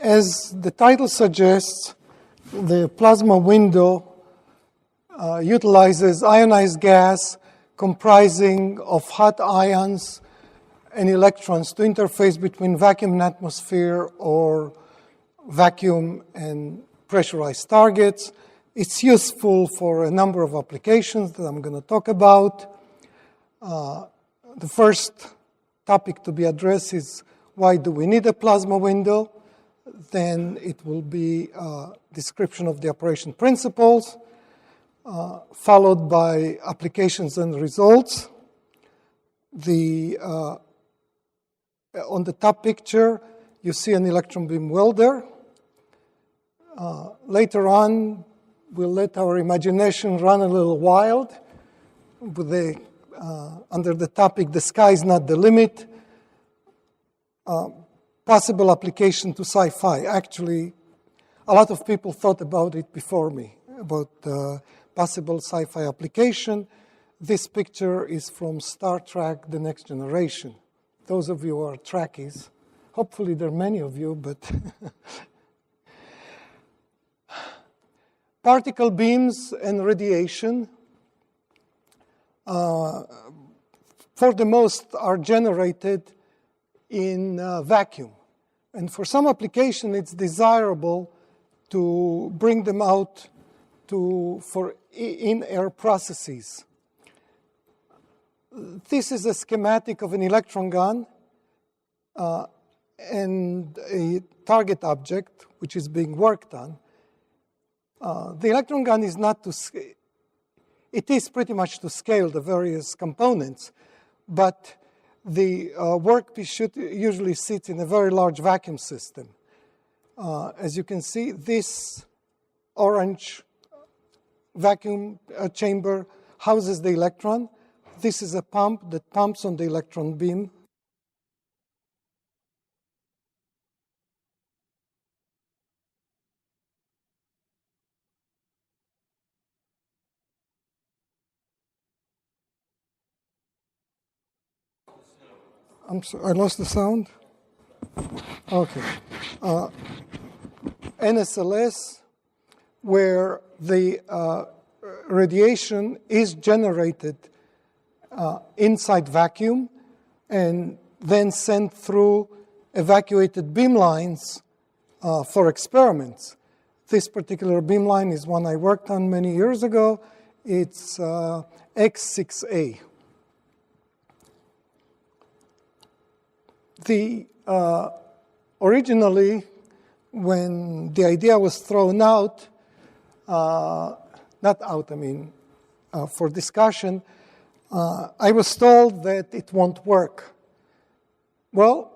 As the title suggests, the plasma window utilizes ionized gas comprising of hot ions and electrons to interface between vacuum and atmosphere or vacuum and pressurized targets. It's useful for a number of applications that I'm going to talk about. The first topic to be addressed is why do we need a plasma window? Then it will be a description of the operation principles, followed by applications and results. On the top picture, you see an electron beam welder. Later on, we'll let our imagination run a little wild with under the topic, the sky is not the limit. Possible application to sci-fi. Actually, a lot of people thought about it before me, about possible sci-fi application. This picture is from Star Trek: The Next Generation. Those of you who are Trekkies, hopefully there are many of you, but particle beams and radiation, for the most, are generated in vacuum. And for some application, it's desirable to bring them out for in-air processes. This is a schematic of an electron gun and a target object, which is being worked on. The electron gun is not to scale. It is pretty much to scale the various components, but the workpiece usually sits in a very large vacuum system. As you can see, this orange vacuum chamber houses the electron. This is a pump that pumps on the electron beam. I'm sorry, I lost the sound? Okay. NSLS, where the radiation is generated inside vacuum and then sent through evacuated beamlines for experiments. This particular beamline is one I worked on many years ago. It's X6A. Originally, when the idea was thrown out, for discussion, I was told that it won't work. Well,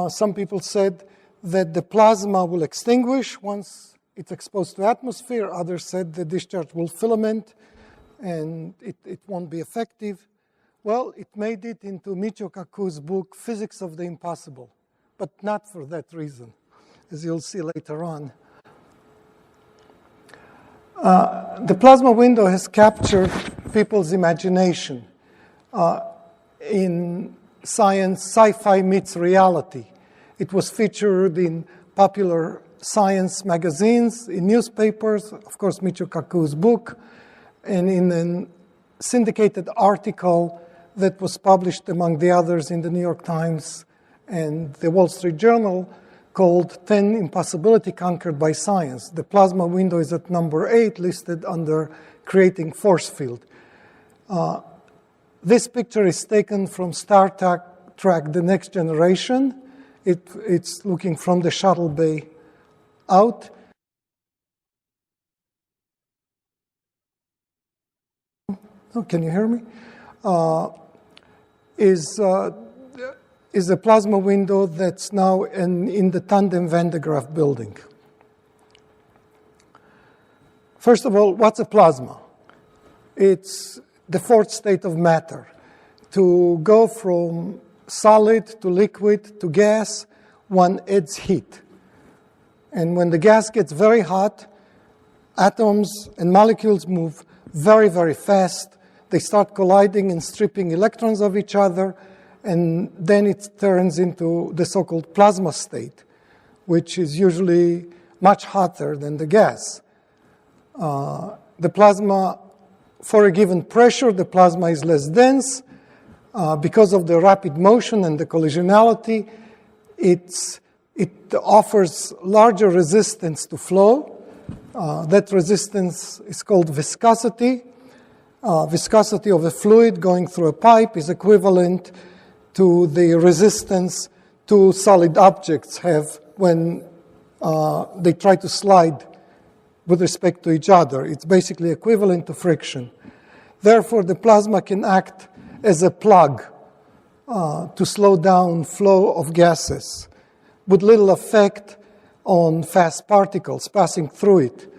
some people said that the plasma will extinguish once it's exposed to atmosphere. Others said the discharge will filament and it won't be effective. Well, it made it into Michio Kaku's book, Physics of the Impossible, but not for that reason, as you'll see later on. The plasma window has captured people's imagination. In science, sci-fi meets reality. It was featured in popular science magazines, in newspapers, of course, Michio Kaku's book, and in a syndicated article that was published, among the others, in the New York Times and the Wall Street Journal, called 10 Impossibility Conquered by Science. The plasma window is at number 8, listed under Creating Force Field. This picture is taken from Star Trek: The Next Generation. It's looking from the shuttle bay out. Oh, can you hear me? Is a plasma window that's now in the Tandem Van de Graaff building. First of all, what's a plasma? It's the fourth state of matter. To go from solid to liquid to gas, one adds heat. And when the gas gets very hot, atoms and molecules move very, very fast. They start colliding and stripping electrons of each other, and then it turns into the so-called plasma state, which is usually much hotter than the gas. The plasma, for a given pressure, the plasma is less dense. Because of the rapid motion and the collisionality, it offers larger resistance to flow. That resistance is called viscosity. Viscosity of a fluid going through a pipe is equivalent to the resistance two solid objects have when they try to slide with respect to each other. It's basically equivalent to friction. Therefore, the plasma can act as a plug to slow down flow of gases with little effect on fast particles passing through it.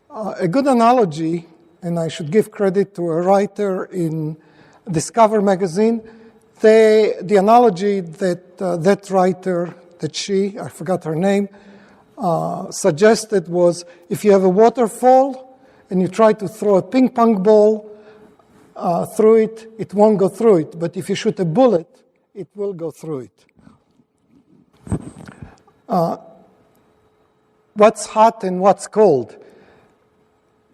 A good analogy, and I should give credit to a writer in Discover magazine, the analogy that that writer, I forgot her name, suggested was if you have a waterfall and you try to throw a ping pong ball through it, it won't go through it. But if you shoot a bullet, it will go through it. What's hot and what's cold?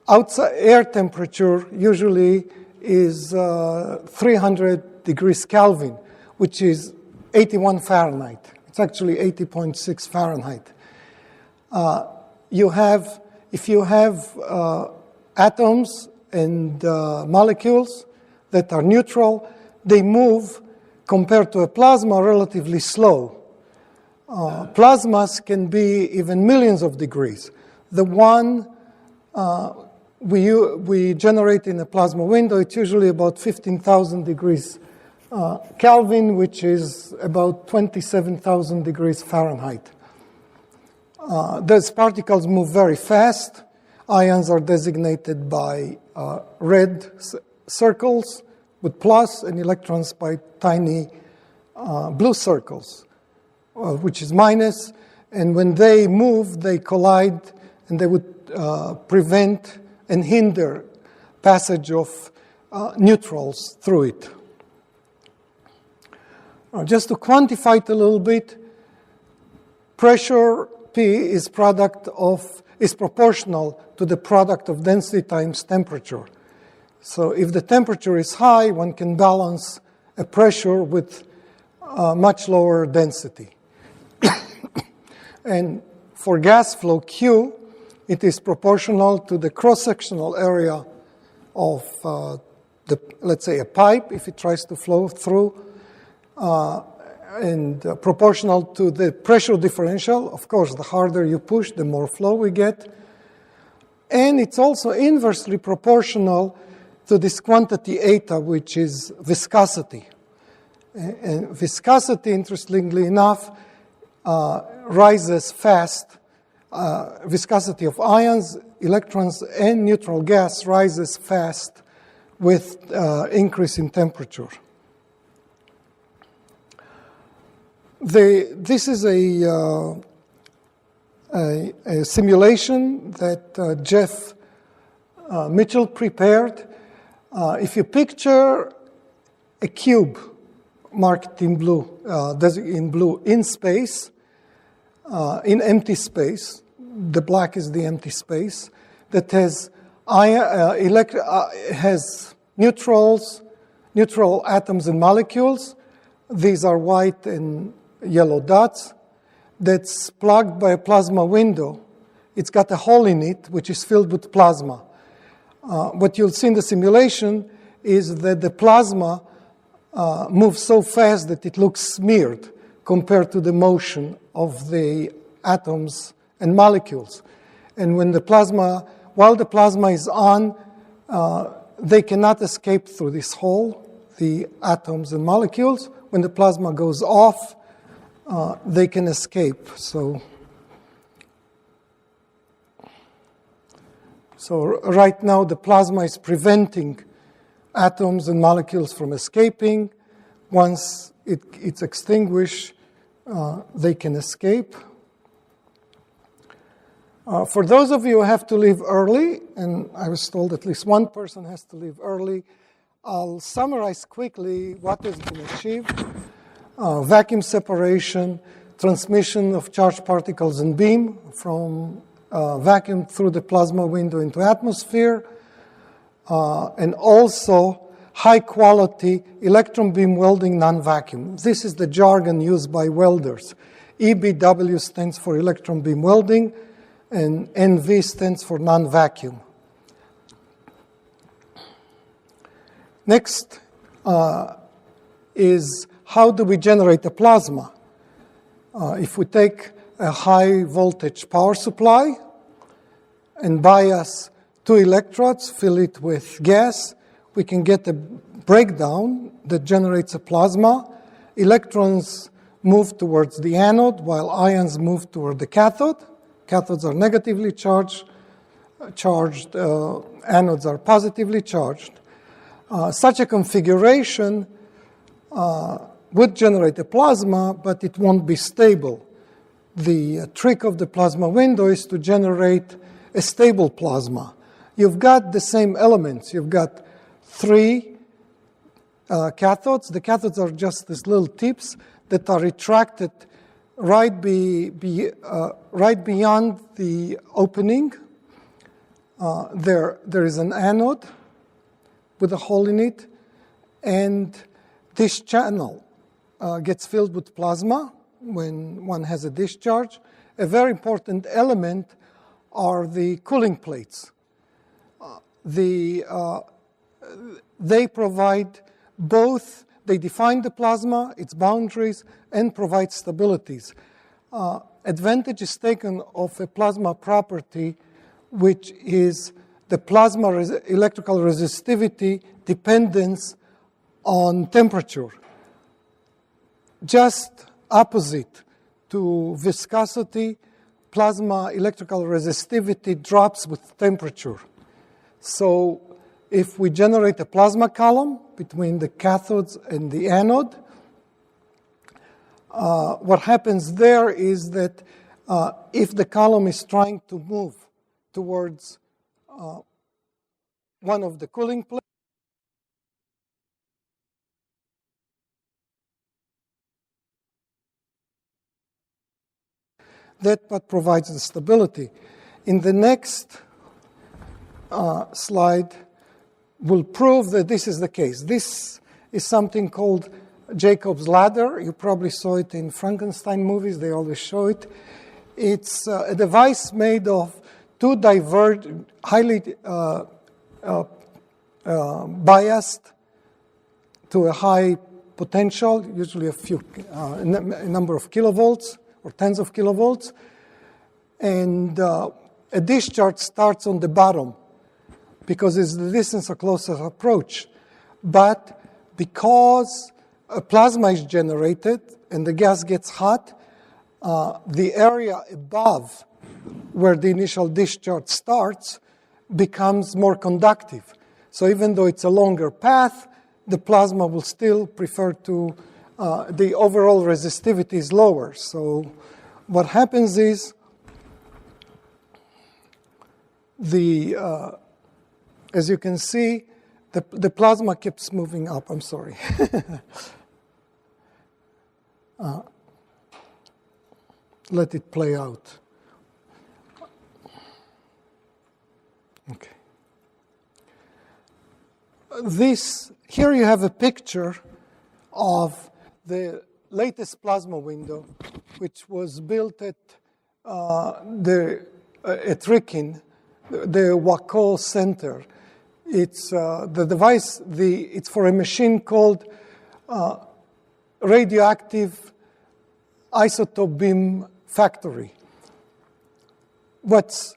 Outside air temperature usually is 300 degrees Kelvin, which is 81 Fahrenheit. It's actually 80.6 Fahrenheit. If you have atoms and molecules that are neutral, they move, compared to a plasma, relatively slow. Plasmas can be even millions of degrees. The one we generate in a plasma window, it's usually about 15,000 degrees Kelvin, which is about 27,000 degrees Fahrenheit. Those particles move very fast. Ions are designated by red circles with plus, and electrons by tiny blue circles, which is minus. And when they move, they collide, and they would prevent and hinder passage of neutrals through it. Just to quantify it a little bit, pressure P is proportional to the product of density times temperature. So if the temperature is high, one can balance a pressure with much lower density. And for gas flow Q, it is proportional to the cross-sectional area of, let's say, a pipe, if it tries to flow through, and proportional to the pressure differential. Of course, the harder you push, the more flow we get. And it's also inversely proportional to this quantity eta, which is viscosity. And viscosity, interestingly enough, rises fast. Viscosity of ions, electrons, and neutral gas rises fast with increase in temperature. This is a simulation that Jeff Mitchell prepared. If you picture a cube marked in blue, in space, in empty space, the black is the empty space, that has neutral atoms and molecules. These are white and yellow dots. That's plugged by a plasma window. It's got a hole in it, which is filled with plasma. What you'll see in the simulation is that the plasma moves so fast that it looks smeared compared to the motion of the atoms and molecules. And when while the plasma is on, they cannot escape through this hole, the atoms and molecules. When the plasma goes off, they can escape. So right now, the plasma is preventing atoms and molecules from escaping. Once it's extinguished, they can escape. For those of you who have to leave early, and I was told at least one person has to leave early, I'll summarize quickly what has been achieved. Vacuum separation, transmission of charged particles and beam from vacuum through the plasma window into atmosphere, and also high-quality electron beam welding non-vacuum. This is the jargon used by welders. EBW stands for electron beam welding, and NV stands for non-vacuum. Next is how do we generate a plasma? If we take a high-voltage power supply and bias 2 electrodes, fill it with gas, we can get a breakdown that generates a plasma. Electrons move towards the anode while ions move toward the cathode. Cathodes are negatively charged, anodes are positively charged. Such a configuration would generate a plasma, but it won't be stable. The trick of the plasma window is to generate a stable plasma. You've got the same elements. You've got 3 cathodes. The cathodes are just these little tips that are retracted right beyond the opening. There is an anode with a hole in it, and this channel gets filled with plasma when one has a discharge. A very important element are the cooling plates. They provide both, they define the plasma, its boundaries, and provide stabilities. Advantage is taken of a plasma property, which is the plasma electrical resistivity dependence on temperature. Just opposite to viscosity, plasma electrical resistivity drops with temperature. So if we generate a plasma column between the cathodes and the anode, what happens there is that if the column is trying to move towards one of the cooling plates, that's what provides the stability. In the next slide, we'll prove that this is the case. This is something called Jacob's ladder. You probably saw it in Frankenstein movies. They always show it. It's a device made of 2 divergent, highly biased to a high potential, usually a number of kilovolts or tens of kilovolts. And a discharge starts on the bottom because it's the distance of closest approach. But because a plasma is generated and the gas gets hot, the area above where the initial discharge starts becomes more conductive. So even though it's a longer path, the plasma will still prefer to, the overall resistivity is lower. So what happens is as you can see, the plasma keeps moving up. I'm sorry. Let it play out. Okay. Here you have a picture of the latest plasma window, which was built at Riken, the Waco Center. It's the device. It's for a machine called radioactive isotope beam factory. What's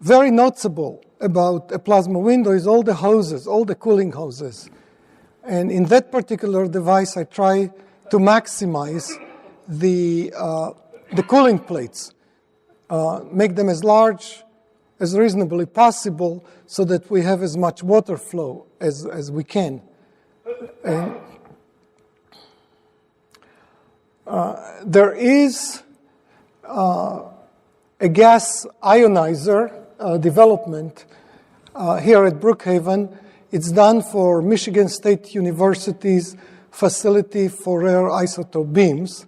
very noticeable about a plasma window is all the hoses, all the cooling hoses. And in that particular device, I try to maximize the cooling plates, make them as large as reasonably possible so that we have as much water flow as we can. And, there is a gas ionizer development here at Brookhaven. It's done for Michigan State University's facility for rare isotope beams.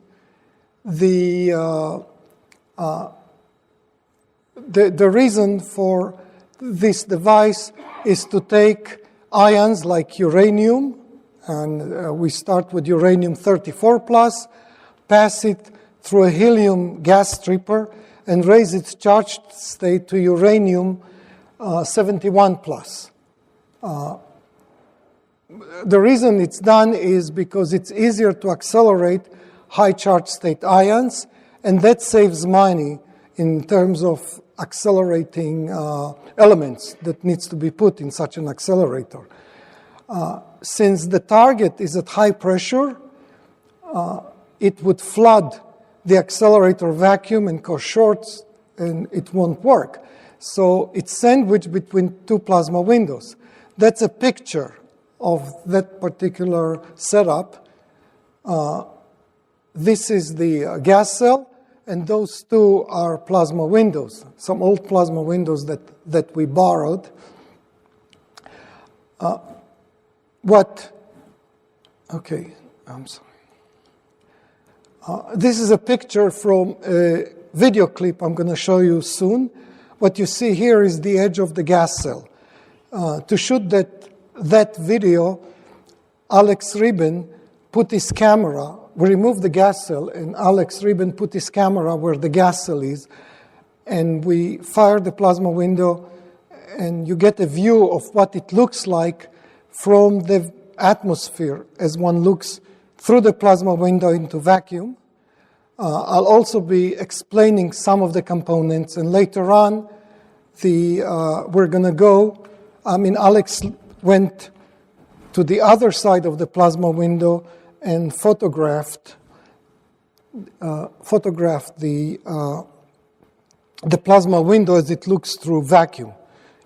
the reason for this device is to take ions like uranium, and we start with uranium-34 plus, pass it through a helium gas stripper, and raise its charged state to uranium-71 plus. The reason it's done is because it's easier to accelerate high charge state ions, and that saves money in terms of accelerating elements that needs to be put in such an accelerator. Since the target is at high pressure, it would flood the accelerator vacuum and cause shorts, and it won't work. So it's sandwiched between two plasma windows. That's a picture of that particular setup. This is the gas cell, and those two are plasma windows, some old plasma windows that we borrowed. Okay, I'm sorry. This is a picture from a video clip I'm going to show you soon. What you see here is the edge of the gas cell. To shoot that video, Alex Ribin put his camera. We removed the gas cell, and Alex Ribin put his camera where the gas cell is, and we fired the plasma window, and you get a view of what it looks like from the atmosphere as one looks through the plasma window into vacuum. I'll also be explaining some of the components, and later on, we're going to go. Alex went to the other side of the plasma window and photographed the plasma window as it looks through vacuum.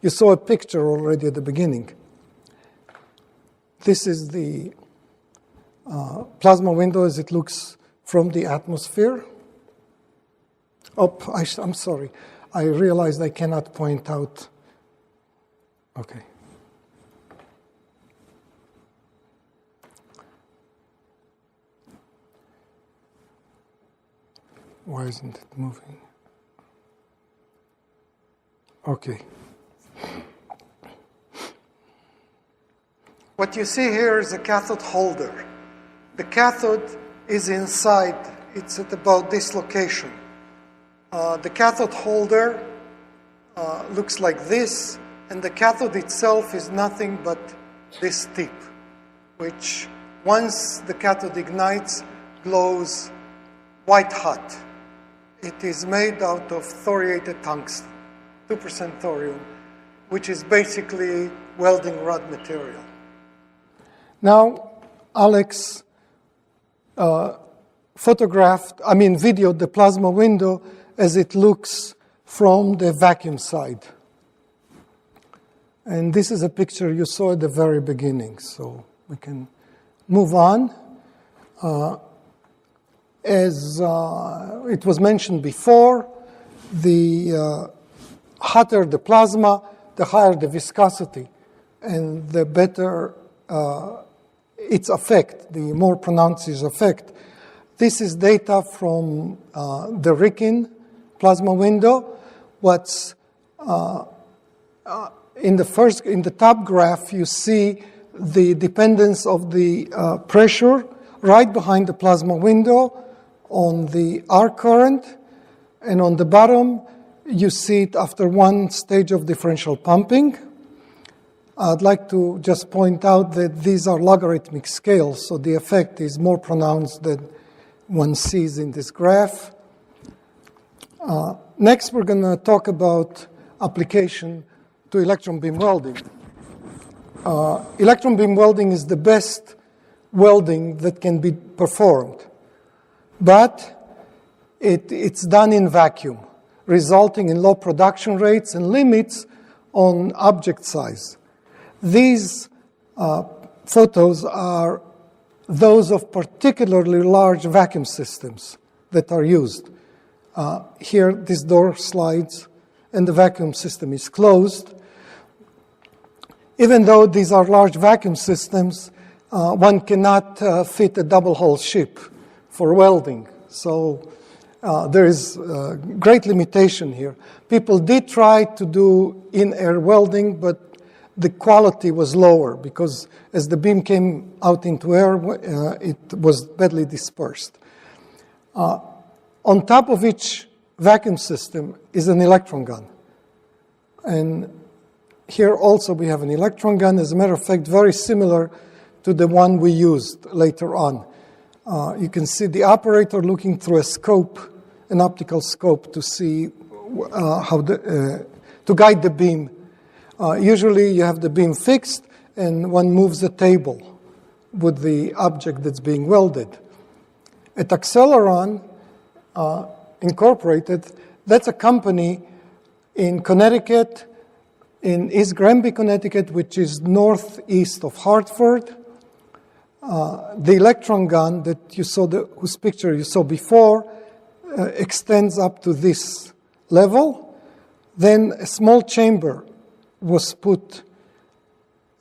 You saw a picture already at the beginning. This is the plasma window as it looks from the atmosphere. I'm sorry. I realized I cannot point out. Okay. Why isn't it moving? Okay. What you see here is a cathode holder. The cathode is inside. It's at about this location. The cathode holder looks like this, and the cathode itself is nothing but this tip, which once the cathode ignites, glows white hot. It is made out of thoriated tungsten, 2% thorium, which is basically welding rod material. Now, Alex videoed the plasma window as it looks from the vacuum side. And this is a picture you saw at the very beginning, so we can move on. As it was mentioned before, the hotter the plasma, the higher the viscosity, and the better its effect, the more pronounced its effect. This is data from the Rikin plasma window. What's in the top graph, you see the dependence of the pressure right behind the plasma window on the arc current, and on the bottom, you see it after one stage of differential pumping. I'd like to just point out that these are logarithmic scales, so the effect is more pronounced than one sees in this graph. Next, we're going to talk about application to electron beam welding. Electron beam welding is the best welding that can be performed, but it's done in vacuum, resulting in low production rates and limits on object size. These photos are those of particularly large vacuum systems that are used. Here, this door slides and the vacuum system is closed. Even though these are large vacuum systems, one cannot fit a double-hull ship for welding. So there is great limitation here. People did try to do in-air welding, but the quality was lower because as the beam came out into air, it was badly dispersed. On top of each vacuum system is an electron gun. And here also we have an electron gun, as a matter of fact, very similar to the one we used later on. You can see the operator looking through a scope, an optical scope, to see to guide the beam. Usually you have the beam fixed and one moves the table with the object that's being welded. At Acceleron Incorporated, that's a company in Connecticut, in East Granby, Connecticut, which is northeast of Hartford. The electron gun that you saw, whose picture you saw before, extends up to this level. Then a small chamber was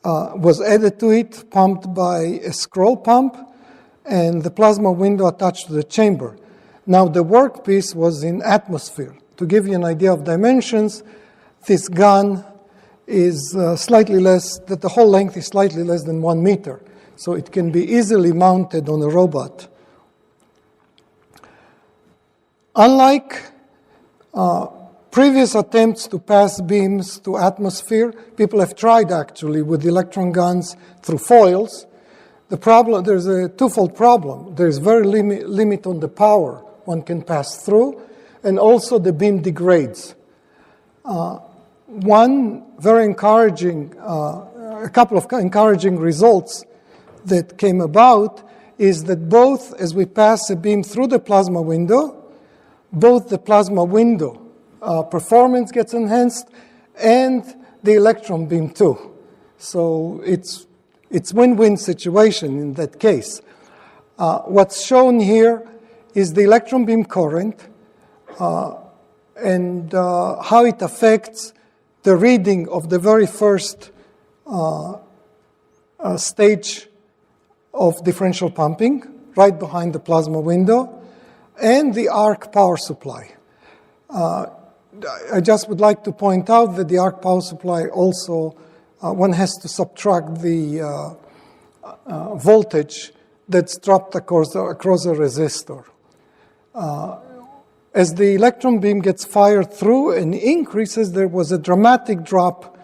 added to it, pumped by a scroll pump, and the plasma window attached to the chamber. Now the workpiece was in atmosphere. To give you an idea of dimensions, this gun is slightly less, that the whole length is slightly less than 1 meter. So it can be easily mounted on a robot. Unlike previous attempts to pass beams to atmosphere, people have tried actually with electron guns through foils. The problem, there's a twofold problem. There's very limit on the power one can pass through, and also the beam degrades. One very encouraging, a couple of encouraging results that came about is that both, as we pass a beam through the plasma window, both the plasma window performance gets enhanced and the electron beam too. So it's win-win situation in that case. What's shown here is the electron beam current and how it affects the reading of the very first stage of differential pumping, right behind the plasma window, and the arc power supply. I just would like to point out that the arc power supply also, one has to subtract the voltage that's dropped across a resistor. As the electron beam gets fired through and increases, there was a dramatic drop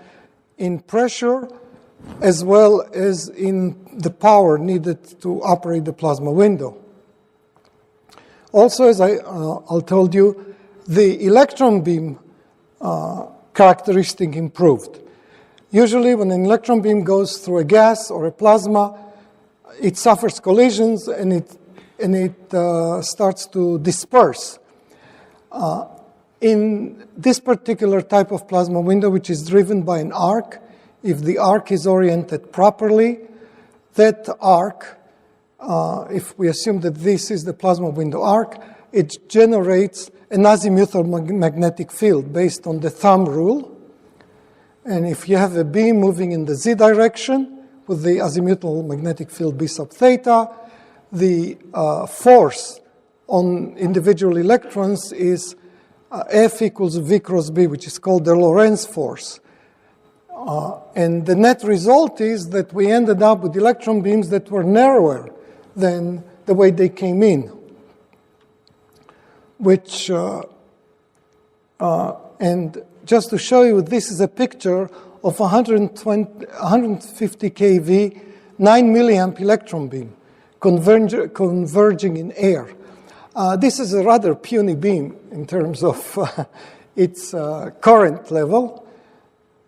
in pressure as well as in the power needed to operate the plasma window. Also, as I told you, the electron beam characteristic improved. Usually when an electron beam goes through a gas or a plasma, it suffers collisions and it starts to disperse. In this particular type of plasma window, which is driven by an arc, if the arc is oriented properly, that arc, if we assume that this is the plasma window arc, it generates an azimuthal magnetic field based on the thumb rule. And if you have a beam moving in the z direction with the azimuthal magnetic field b sub theta, the force on individual electrons is F equals V cross B, which is called the Lorentz force. And the net result is that we ended up with electron beams that were narrower than the way they came in, which, and just to show you, this is a picture of 150 kV, 9 milliamp electron beam converging in air. This is a rather puny beam in terms of its current level.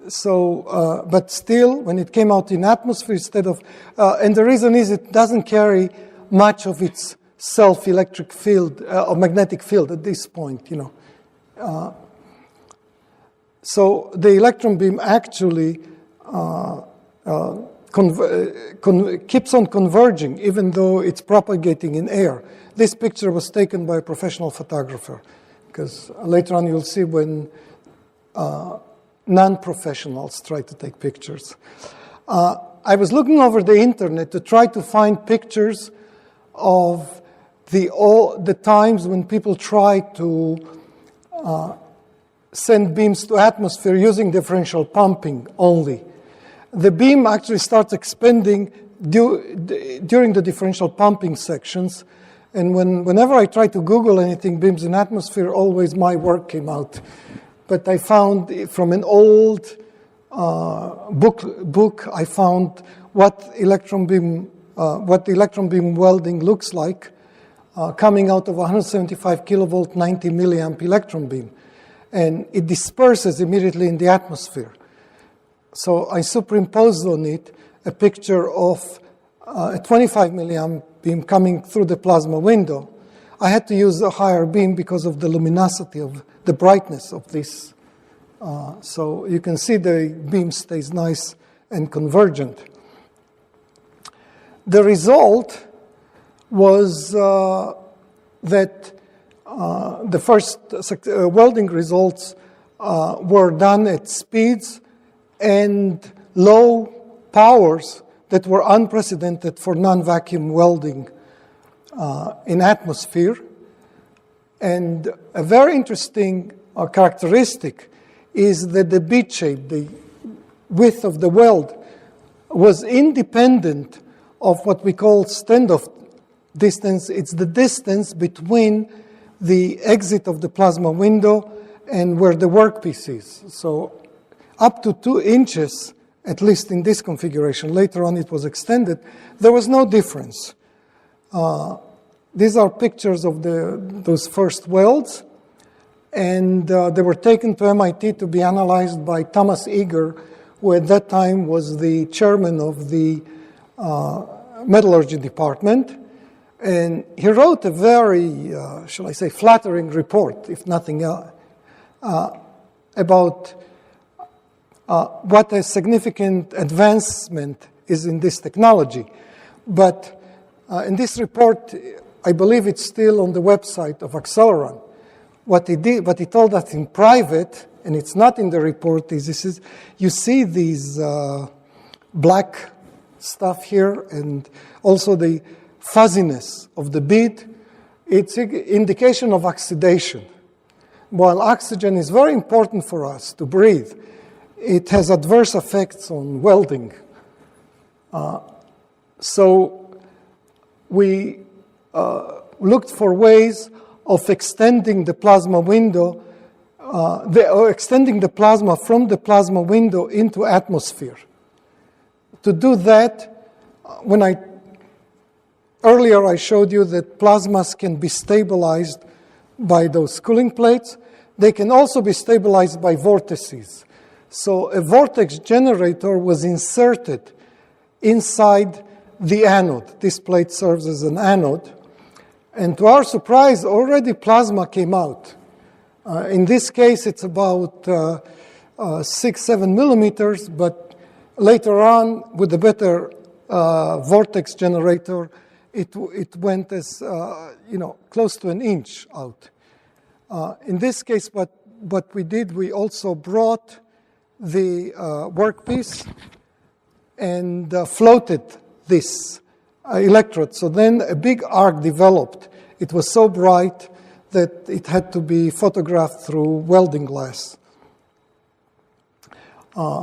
So, but still, when it came out in atmosphere, instead of, and the reason is it doesn't carry much of its self-electric field or magnetic field at this point, you know. So the electron beam actually keeps on converging, even though it's propagating in air. This picture was taken by a professional photographer, because later on you'll see when non-professionals try to take pictures. I was looking over the internet to try to find pictures of the times when people try to send beams to atmosphere using differential pumping only. The beam actually starts expanding during the differential pumping sections. And whenever I try to Google anything, beams in atmosphere, always my work came out. But I found from an old book, I found what electron beam welding looks like coming out of a 175 kilovolt, 90 milliamp electron beam. And it disperses immediately in the atmosphere. So I superimposed on it a picture of a 25 milliamp beam coming through the plasma window. I had to use a higher beam because of the luminosity of the brightness of this. So you can see the beam stays nice and convergent. The result was that the first welding results were done at speeds and low powers that were unprecedented for non-vacuum welding in atmosphere. And a very interesting characteristic is that the bead shape, the width of the weld, was independent of what we call standoff distance. It's the distance between the exit of the plasma window and where the workpiece is. So up to 2 inches, at least in this configuration. Later on it was extended. There was no difference. These are pictures of those first welds, and they were taken to MIT to be analyzed by Thomas Eager, who at that time was the chairman of the metallurgy department. And he wrote a very, shall I say, flattering report, if nothing else, about what a significant advancement is in this technology. But in this report, I believe it's still on the website of Acceleron. What he told us in private, and it's not in the report, is you see these black stuff here and also the fuzziness of the bead. It's an indication of oxidation. While oxygen is very important for us to breathe, it has adverse effects on welding. So we looked for ways of extending the plasma window, extending the plasma from the plasma window into atmosphere. To do that, earlier I showed you that plasmas can be stabilized by those cooling plates. They can also be stabilized by vortices. So a vortex generator was inserted inside the anode. This plate serves as an anode. And to our surprise, already plasma came out. In this case, it's about 6-7 millimeters, but later on, with a better vortex generator, it went as close to an inch out. In this case, what we did, we also brought the workpiece and floated this electrode. So then a big arc developed. It was so bright that it had to be photographed through welding glass.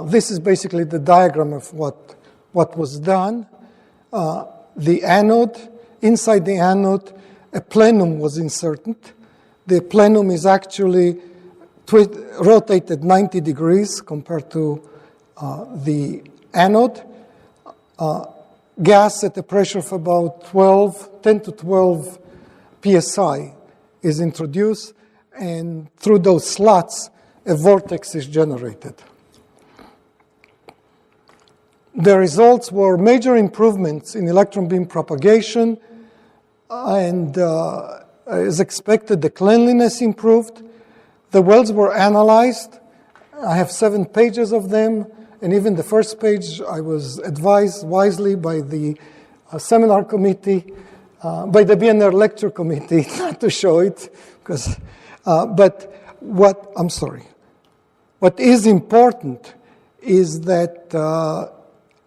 This is basically the diagram of what was done. The anode, inside the anode, a plenum was inserted. The plenum is actually rotated 90 degrees compared to the anode. Gas at a pressure of about 10 to 12 psi is introduced, and through those slots, a vortex is generated. The results were major improvements in electron beam propagation, and as expected, the cleanliness improved. The welds were analyzed. I have 7 pages of them, and even the first page I was advised wisely by the seminar committee, by the BNR lecture committee, not to show it, because. But what is important is that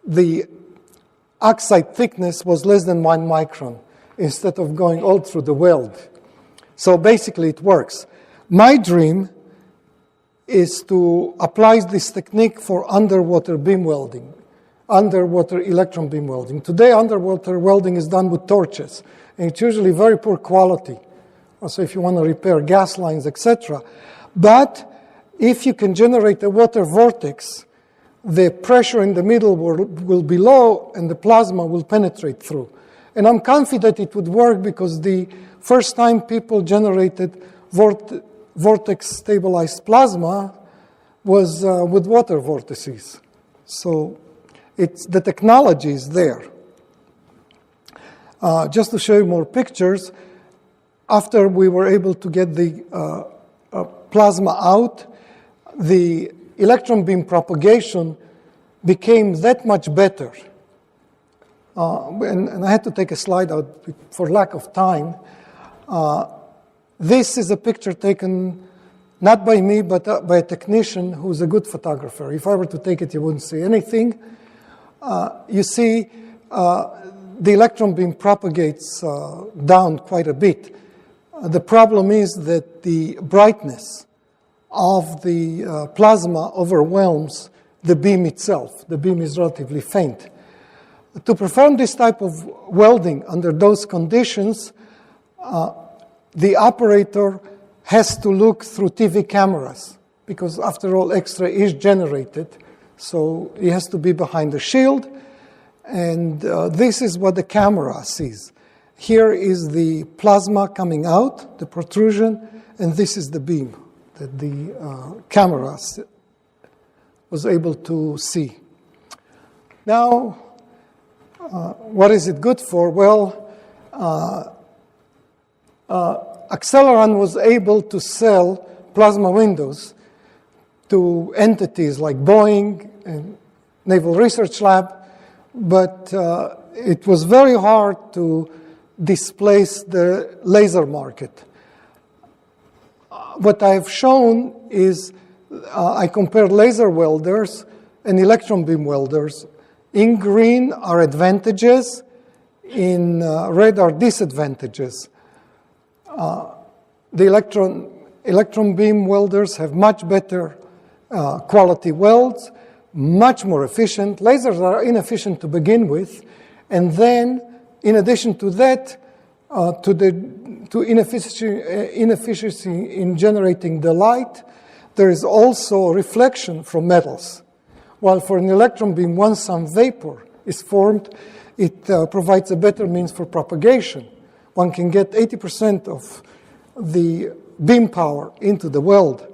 the oxide thickness was less than 1 micron. instead of going all through the weld. So basically it works. My dream is to apply this technique for underwater beam welding, underwater electron beam welding. Today, underwater welding is done with torches, and it's usually very poor quality. Also, if you want to repair gas lines, etc. But if you can generate a water vortex, the pressure in the middle will be low, and the plasma will penetrate through. And I'm confident it would work because the first time people generated vortex-stabilized plasma was with water vortices. So the technology is there. Just to show you more pictures, after we were able to get the plasma out, the electron beam propagation became that much better. And I had to take a slide out for lack of time. This is a picture taken not by me, but by a technician who's a good photographer. If I were to take it, you wouldn't see anything. You see the electron beam propagates down quite a bit. The problem is that the brightness of the plasma overwhelms the beam itself. The beam is relatively faint. To perform this type of welding under those conditions, the operator has to look through TV cameras because, after all, X-ray is generated. So he has to be behind the shield, and this is what the camera sees. Here is the plasma coming out, the protrusion, and this is the beam that the camera was able to see. Now, what is it good for? Well, Acceleron was able to sell plasma windows to entities like Boeing and Naval Research Lab, but it was very hard to displace the laser market. What I've shown is I compared laser welders and electron beam welders. In green are advantages, in red are disadvantages. The electron beam welders have much better quality welds, much more efficient. Lasers are inefficient to begin with, and then, in addition to that, to inefficiency in generating the light, there is also reflection from metals. While for an electron beam, once some vapor is formed, it provides a better means for propagation. One can get 80% of the beam power into the weld.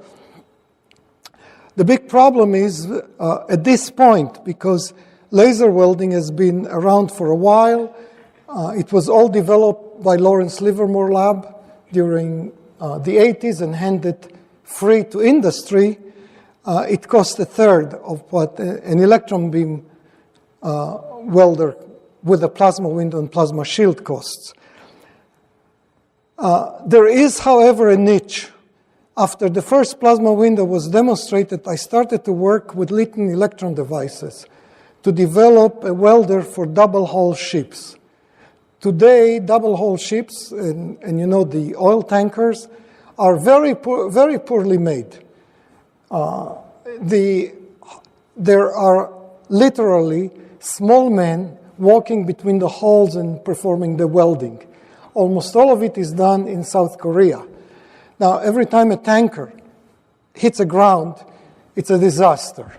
The big problem is at this point, because laser welding has been around for a while. It was all developed by Lawrence Livermore Lab during the 80s and handed free to industry. It cost a third of what an electron beam welder with a plasma window and plasma shield costs. There is, however, a niche. After the first plasma window was demonstrated, I started to work with Lytton electron devices to develop a welder for double-hull ships. Today, double-hull ships, and you know the oil tankers, are very poorly made. There are literally small men walking between the hulls and performing the welding. Almost all of it is done in South Korea. Now, every time a tanker hits the ground, it's a disaster.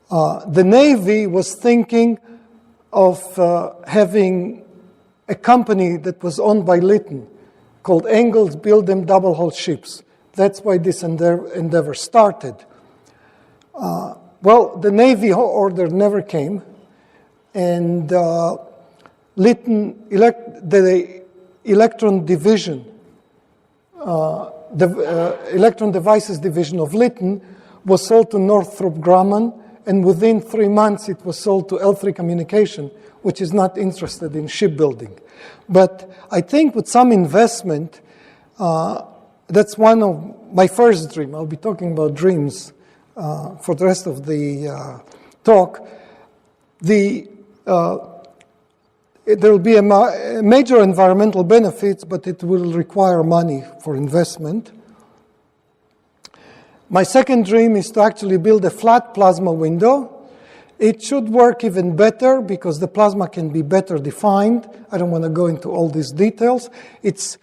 The Navy was thinking of having a company that was owned by Lytton called Engels Build Them Double-Hull Ships. That's why this endeavor started. Well, the Navy order never came, and Lytton, the electron division, the electron devices division of Lytton was sold to Northrop Grumman, and within 3 months it was sold to L3 Communication, which is not interested in shipbuilding. But I think with some investment, that's one of my first dream. I'll be talking about dreams for the rest of the talk. there will be a major environmental benefits, but it will require money for investment. My second dream is to actually build a flat plasma window. It should work even better because the plasma can be better defined. I don't want to go into all these details. It's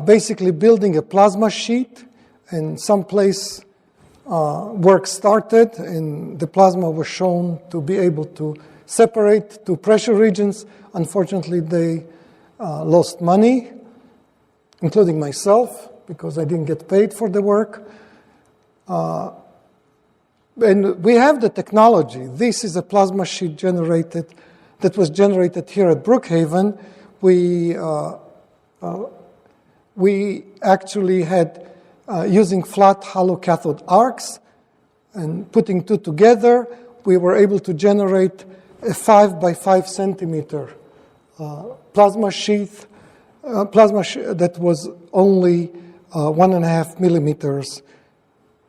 basically building a plasma sheet, and someplace work started, and the plasma was shown to be able to separate two pressure regions. Unfortunately, they lost money, including myself, because I didn't get paid for the work. And we have the technology. This is a plasma sheet that was generated here at Brookhaven. We actually had, using flat hollow cathode arcs, and putting two together, we were able to generate a 5 by 5 centimeter plasma sheath that was only 1.5 millimeters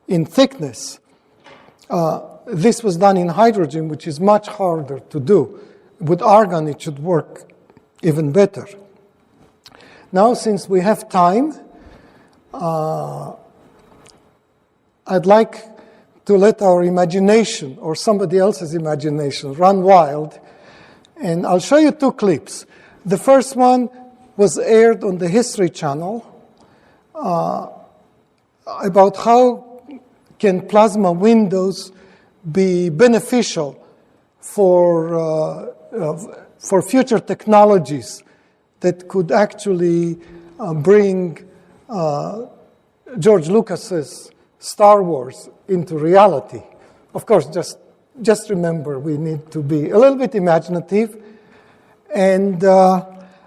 in thickness. This was done in hydrogen, which is much harder to do. With argon, it should work even better. Now, since we have time, I'd like to let our imagination, or somebody else's imagination, run wild. And I'll show you two clips. The first one was aired on the History Channel about how can plasma windows be beneficial for future technologies that could actually bring George Lucas's Star Wars into reality. Of course, just remember, we need to be a little bit imaginative. And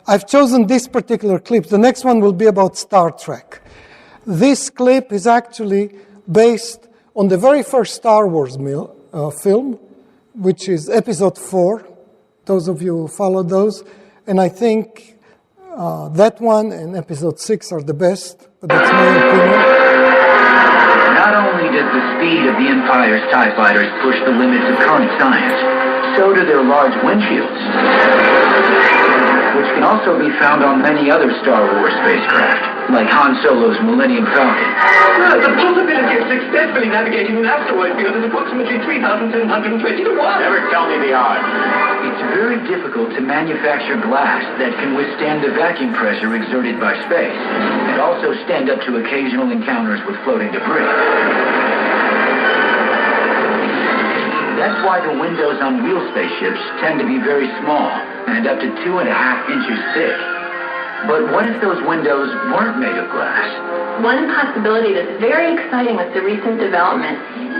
I've chosen this particular clip. The next one will be about Star Trek. This clip is actually based on the very first Star Wars film, which is Episode 4. Those of you who follow those. And I think that one and Episode 6 are the best, but that's my opinion. Not only did the speed of the Empire's TIE fighters push the limits of current science, so do their large windshields, which can also be found on many other Star Wars spacecraft, like Han Solo's Millennium Falcon. The possibility of successfully navigating an asteroid field is approximately 3,720 to 1. Never tell me the odds. It's very difficult to manufacture glass that can withstand the vacuum pressure exerted by space, and also stand up to occasional encounters with floating debris. That's why the windows on wheel spaceships tend to be very small and up to 2.5 inches thick. But what if those windows weren't made of glass? One possibility that's very exciting with the recent development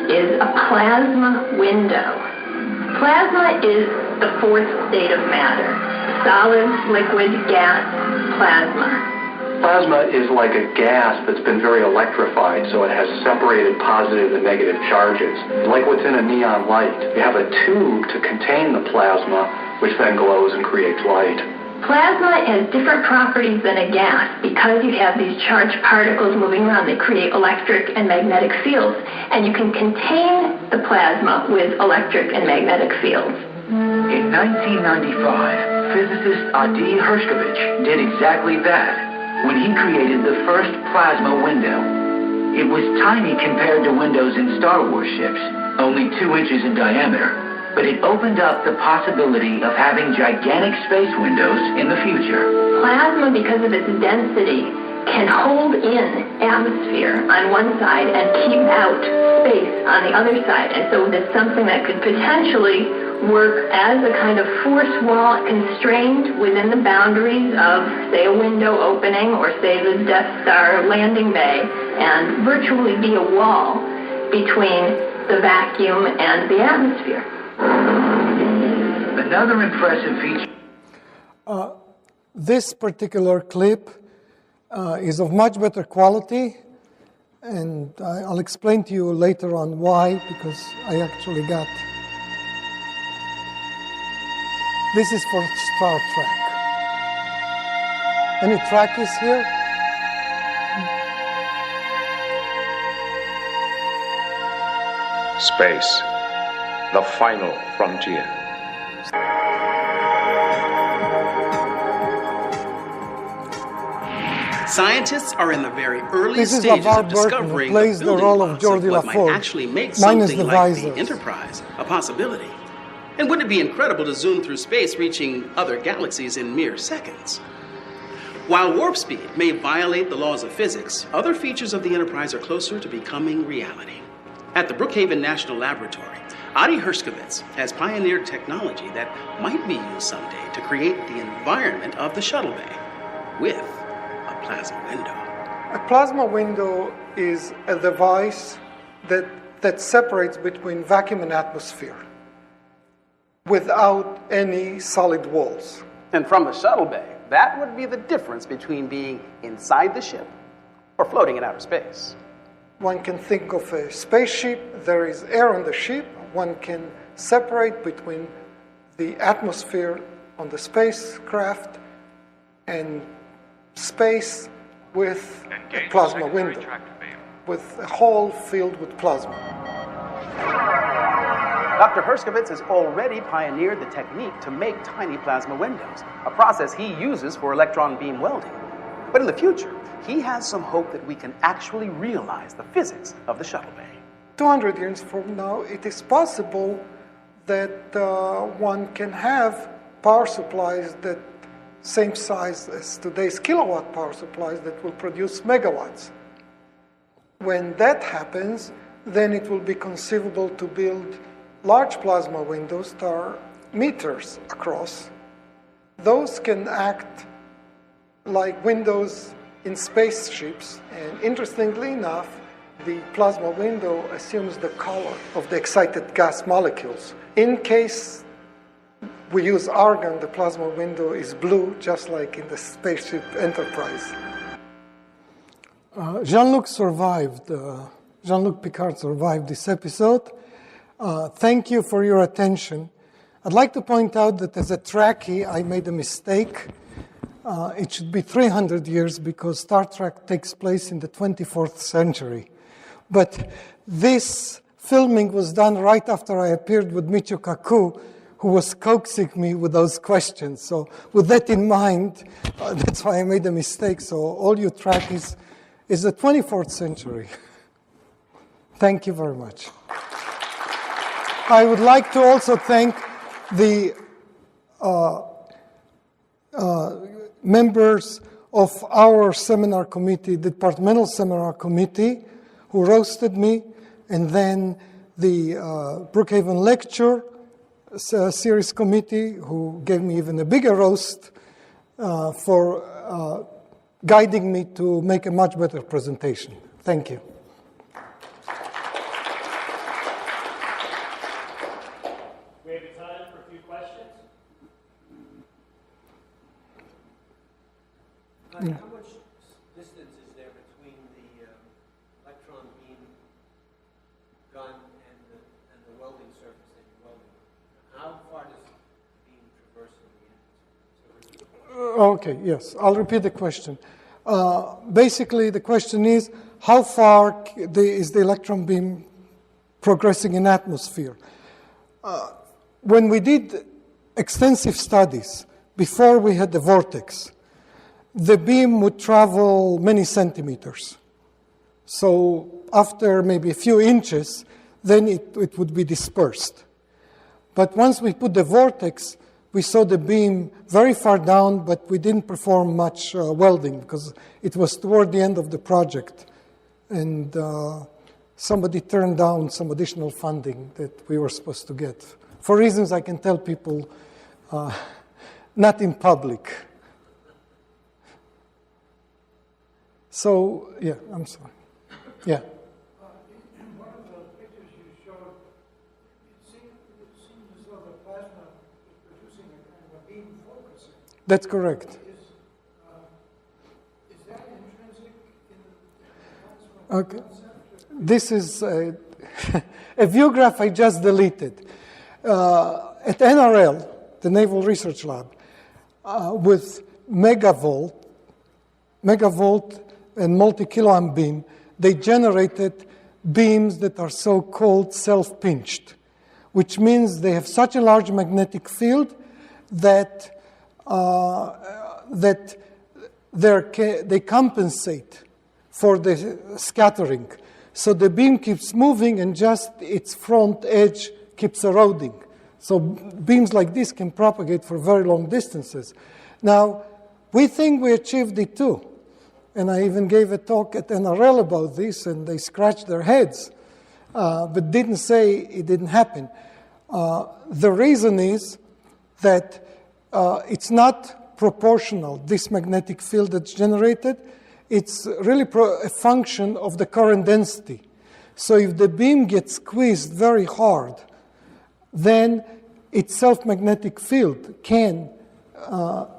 is a plasma window. Plasma is the fourth state of matter: solid, liquid, gas, plasma. Plasma is like a gas that's been very electrified, so it has separated positive and negative charges. Like what's in a neon light. You have a tube to contain the plasma, which then glows and creates light. Plasma has different properties than a gas because you have these charged particles moving around. They create electric and magnetic fields, and you can contain the plasma with electric and magnetic fields. In 1995, physicist Ady Hershcovitch did exactly that when he created the first plasma window. It was tiny compared to windows in Star Wars ships, only 2 inches in diameter, but it opened up the possibility of having gigantic space windows in the future. Plasma, because of its density, can hold in atmosphere on one side and keep out space on the other side. And so that's something that could potentially work as a kind of force wall constrained within the boundaries of, say, a window opening or, say, the Death Star landing bay, and virtually be a wall between the vacuum and the atmosphere. Another impressive feature. This particular clip is of much better quality, and I'll explain to you later on why, because I actually got... This is for Star Trek. Any Trekkies here? Space, the final frontier. Scientists are in the very early This is stages LeVar of Burton, who discovering plays the the building role of blocks Geordie what might LaForge, actually make minus something the like visors. the Enterprise a possibility. And wouldn't it be incredible to zoom through space, reaching other galaxies in mere seconds? While warp speed may violate the laws of physics, other features of the Enterprise are closer to becoming reality. At the Brookhaven National Laboratory, Ady Hershcovitch has pioneered technology that might be used someday to create the environment of the shuttle bay with a plasma window. A plasma window is a device that separates between vacuum and atmosphere without any solid walls. And from the shuttle bay, that would be the difference between being inside the ship or floating in outer space. One can think of a spaceship, there is air on the ship, one can separate between the atmosphere on the spacecraft and space with a plasma window, with a hole filled with plasma. Dr. Hershcovitch has already pioneered the technique to make tiny plasma windows, a process he uses for electron beam welding. But in the future, he has some hope that we can actually realize the physics of the shuttle bay. 200 years from now, it is possible that one can have power supplies that same size as today's kilowatt power supplies that will produce megawatts. When that happens, then it will be conceivable to build large plasma windows that are meters across. Those can act like windows in spaceships, and interestingly enough, the plasma window assumes the color of the excited gas molecules. In case we use argon, the plasma window is blue, just like in the spaceship Enterprise. Jean-Luc Picard survived this episode. Thank you for your attention. I'd like to point out that as a Trekkie, I made a mistake. It should be 300 years because Star Trek takes place in the 24th century. But this filming was done right after I appeared with Michio Kaku, who was coaxing me with those questions. So with that in mind, that's why I made a mistake. So all you Trekkies, is the 24th century. Thank you very much. I would like to also thank the members of our seminar committee, the departmental seminar committee, who roasted me, and then the Brookhaven Lecture series committee, who gave me even a bigger roast for guiding me to make a much better presentation. Thank you. We have time for a few questions. How much distance is there between the electron beam gun and the welding surface that you're welding? How far does the beam traverse in the end? Okay, yes, I'll repeat the question. Basically, the question is, how far is the electron beam progressing in atmosphere? When we did extensive studies, before we had the vortex, the beam would travel many centimeters. So after maybe a few inches, then it would be dispersed. But once we put the vortex, we saw the beam very far down, but we didn't perform much welding because it was toward the end of the project. And somebody turned down some additional funding that we were supposed to get. For reasons I can tell people, not in public. So, yeah, I'm sorry. Yeah. In one of the pictures you showed, it seemed as though the plasma is producing a kind of a beam focusing. That's correct. Is that intrinsic in the plasma concept? This is a view graph I just deleted. At NRL, the Naval Research Lab, with megavolt and multi-kiloamp beam, they generated beams that are so-called self-pinched, which means they have such a large magnetic field that they compensate for the scattering. So the beam keeps moving and just its front edge keeps eroding. So beams like this can propagate for very long distances. Now, we think we achieved it too. And I even gave a talk at NRL about this, and they scratched their heads, but didn't say it didn't happen. The reason is that it's not proportional, this magnetic field that's generated. It's really a function of the current density. So if the beam gets squeezed very hard, then its self-magnetic field can,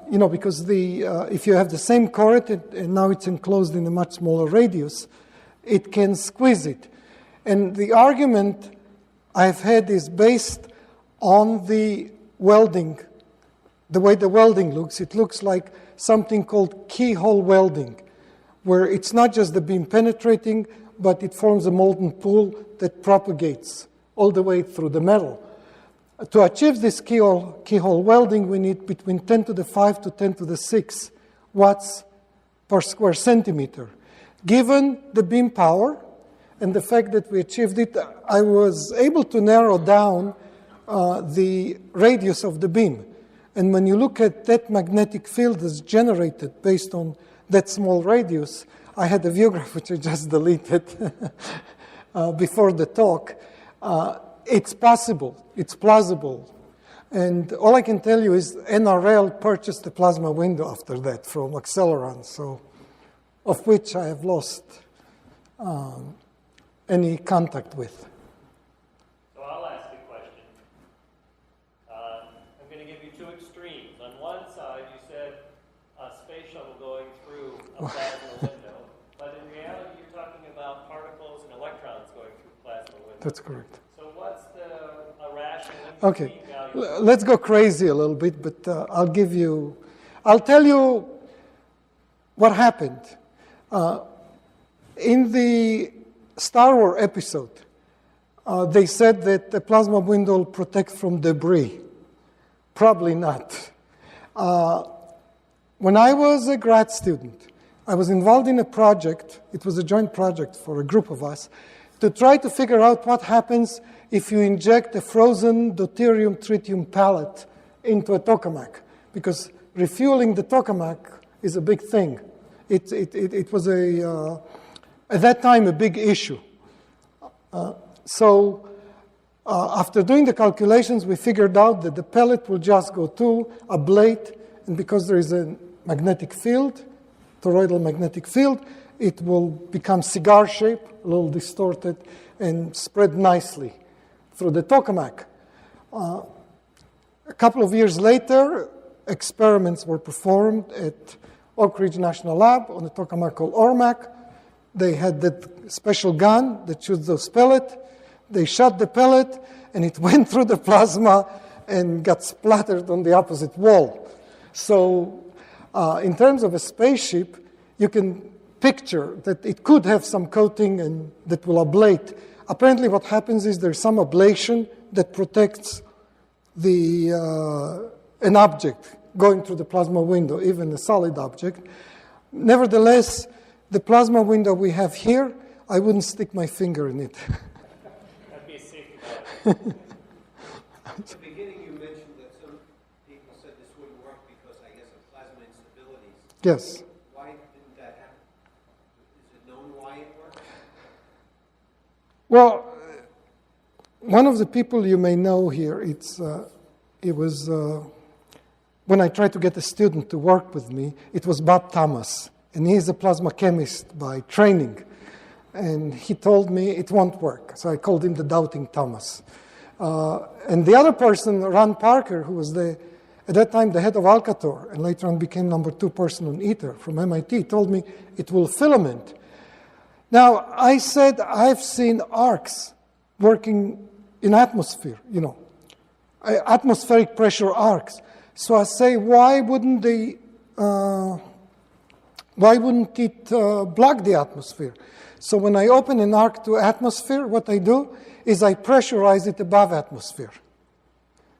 because if you have the same current and now it's enclosed in a much smaller radius, it can squeeze it. And the argument I've had is based on the welding, the way the welding looks. It looks like something called keyhole welding, where it's not just the beam penetrating, but it forms a molten pool that propagates all the way through the metal. To achieve this keyhole welding, we need between 10 to the 5 to 10 to the 6 watts per square centimeter. Given the beam power and the fact that we achieved it, I was able to narrow down the radius of the beam. And when you look at that magnetic field that's generated based on that small radius, I had a view graph which I just deleted before the talk. It's possible, it's plausible. And all I can tell you is NRL purchased the plasma window after that from Acceleron, so of which I have lost any contact with. So I'll ask a question. I'm going to give you two extremes. On one side, you said a space shuttle going through a plasma window, but in reality, you're talking about particles and electrons going through plasma windows. That's correct. So what's a rational Okay, value? let's go crazy a little bit, but I'll tell you what happened. In the Star Wars episode, they said that the plasma window will protect from debris. Probably not. When I was a grad student, I was involved in a project. It was a joint project for a group of us to try to figure out what happens if you inject a frozen deuterium-tritium pellet into a tokamak, because refueling the tokamak is a big thing. It was at that time a big issue. So after doing the calculations, we figured out that the pellet will just go to ablate, and because there is a magnetic field, toroidal magnetic field, it will become cigar shape, a little distorted, and spread nicely through the tokamak. A couple of years later, experiments were performed at Oak Ridge National Lab on a tokamak called ORMAC. They had that special gun that shoots those pellets. They shot the pellet, and it went through the plasma and got splattered on the opposite wall. So in terms of a spaceship, you can picture that it could have some coating and that will ablate. Apparently what happens is there's some ablation that protects an object going through the plasma window, even a solid object. Nevertheless, the plasma window we have here, I wouldn't stick my finger in it. That'd be a safety valve. At the beginning, you mentioned that some people said this wouldn't work because, I guess, of plasma instabilities. Yes. Why didn't that happen? Is it known why it worked? Well, one of the people you may know here, it was when I tried to get a student to work with me, it was Bob Thomas, and he's a plasma chemist by training. And he told me it won't work, so I called him the Doubting Thomas. And the other person, Ron Parker, who was at that time the head of Alcator, and later on became number 2 person on ITER from MIT, told me it will filament. Now, I said I've seen arcs working in atmosphere, atmospheric pressure arcs. So I say, why wouldn't it block the atmosphere? So when I open an arc to atmosphere, what I do is I pressurize it above atmosphere.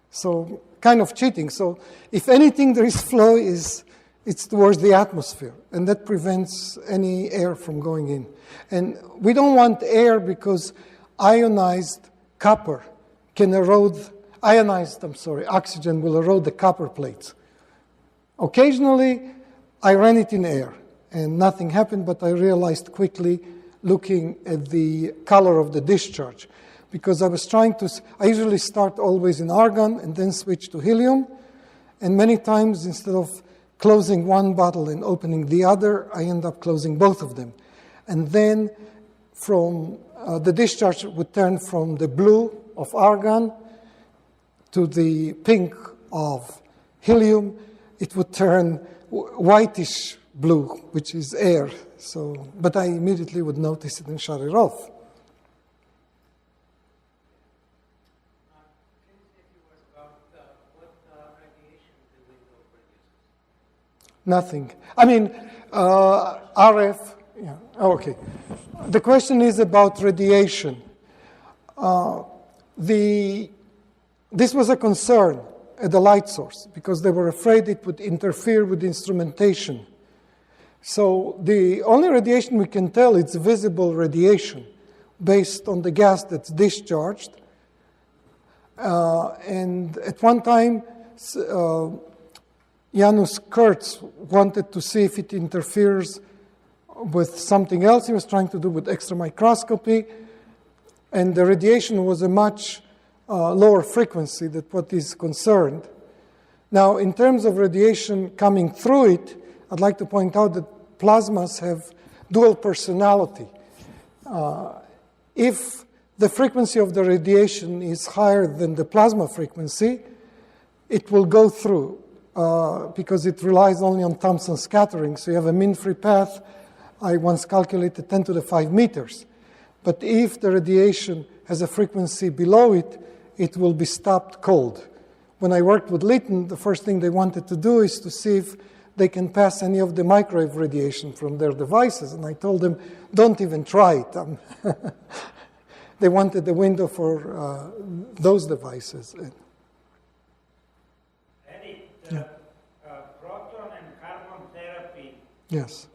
So kind of cheating. So if anything, there is flow is it's towards the atmosphere, and that prevents any air from going in. And we don't want air because ionized copper can erode, oxygen will erode the copper plates. Occasionally, I ran it in air, and nothing happened, but I realized quickly, looking at the color of the discharge, because I was I usually start always in argon and then switch to helium, and many times instead of closing one bottle and opening the other, I end up closing both of them. And then from the discharge would turn from the blue of argon to the pink of helium. It would turn whitish blue, which is air. But I immediately would notice it and shut it off. Nothing. I mean, RF. Yeah. Oh, okay. The question is about radiation. This was a concern at the light source because they were afraid it would interfere with instrumentation. So the only radiation we can tell is visible radiation based on the gas that's discharged. And at one time, Janusz Kurtz wanted to see if it interferes with something else he was trying to do with X-ray microscopy, and the radiation was a much lower frequency than what is concerned. Now, in terms of radiation coming through it, I'd like to point out that plasmas have dual personality. If the frequency of the radiation is higher than the plasma frequency, it will go through. Because it relies only on Thomson scattering. So you have a mean free path. I once calculated 10 to the 5 meters. But if the radiation has a frequency below it, it will be stopped cold. When I worked with Lytton, the first thing they wanted to do is to see if they can pass any of the microwave radiation from their devices. And I told them, don't even try it. They wanted the window for those devices. Proton and carbon therapy Yes.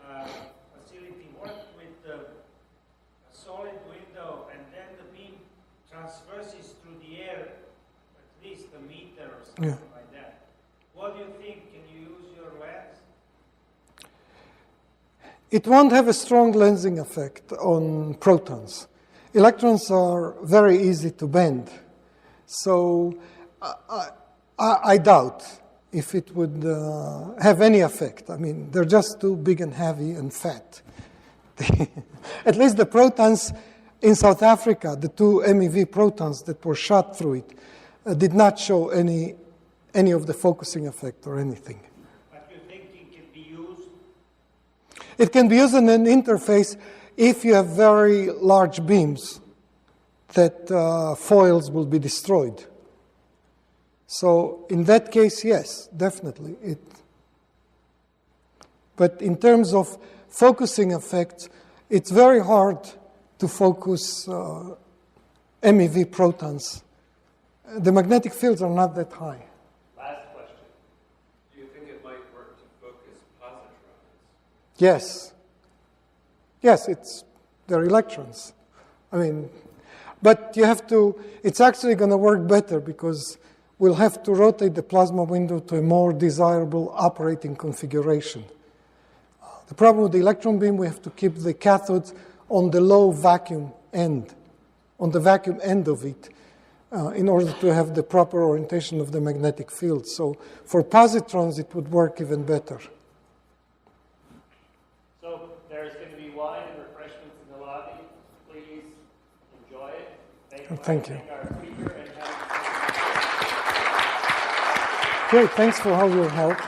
Facility worked with a solid window, and then the beam transverses through the air at least a meter or something like that. What do you think? Can you use your lens? It won't have a strong lensing effect on protons. Electrons are very easy to bend. So I doubt if it would have any effect. I mean, they're just too big and heavy and fat. At least the protons in South Africa, the 2 MEV protons that were shot through it, did not show any of the focusing effect or anything. But you think it can be used? It can be used in an interface if you have very large beams that foils will be destroyed. So in that case, yes, definitely. But in terms of focusing effects, it's very hard to focus MEV protons. The magnetic fields are not that high. Last question. Do you think it might work to focus positrons? Yes. Yes, they're electrons. I mean, but you have to, it's actually going to work better because we'll have to rotate the plasma window to a more desirable operating configuration. The problem with the electron beam, we have to keep the cathodes on the low vacuum end, on the vacuum end of it, in order to have the proper orientation of the magnetic field. So for positrons, it would work even better. So there's going to be wine and refreshments in the lobby. Please enjoy it. Thank you. Thank our speaker and have Great, thanks for all your help.